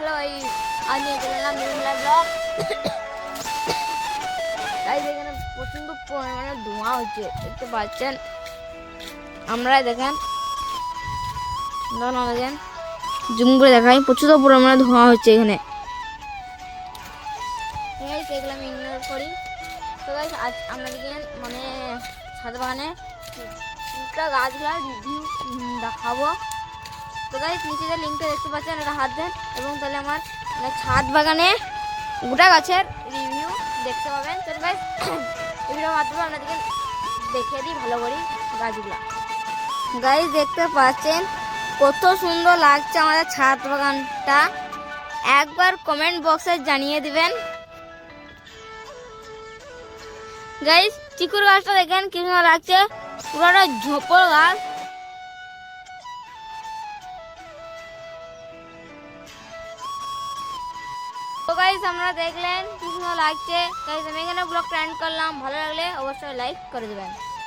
Hello guys, আজ নিয়ে চলে এলাম নির্মলা ব্লগ। গাইস এখানে প্রচন্ড পরিমাণে ধোঁয়া হচ্ছে, দেখতে পাচ্ছেন আপনারা। দেখেন দেখেন, জুম করে দেখাই, প্রচুর পরিমাণে ধোঁয়া হচ্ছে এখানে। গাইস এগুলো আমি ইগনোর করি। তো গাইস আজ আপনাদেরকে মানে ছাদ বাগানে গাছগুলার রিভিউ দেখাবো। তো গাইস নিচে যে লিঙ্কটা দেখতে পাচ্ছেন এটা হাত দেন এবং তাহলে আমার ছাদ বাগানে গোটা গাছের রিভিউ দেখতে পাবেন। তো গাইস এই ভিডিওর মাধ্যমে আপনাদেরকে দেখিয়ে দিই ভালো করে গাছগুলা। গাইস দেখতে পাচ্ছেন কত সুন্দর লাগছে আমাদের ছাদ বাগানটা, একবার কমেন্ট বক্সে জানিয়ে দিবেন। গাইস চিকুর গাছটা দেখেন কি সুন্দর লাগছে, পুরোটা ঝোপর গাছ। তো গাইস আমরা দেখলেন কি সুন্দর লাগছে। গাইস আমি এখানে ব্লগটা এন্ড করলাম, ভালো লাগলে অবশ্যই লাইক করে দেবেন।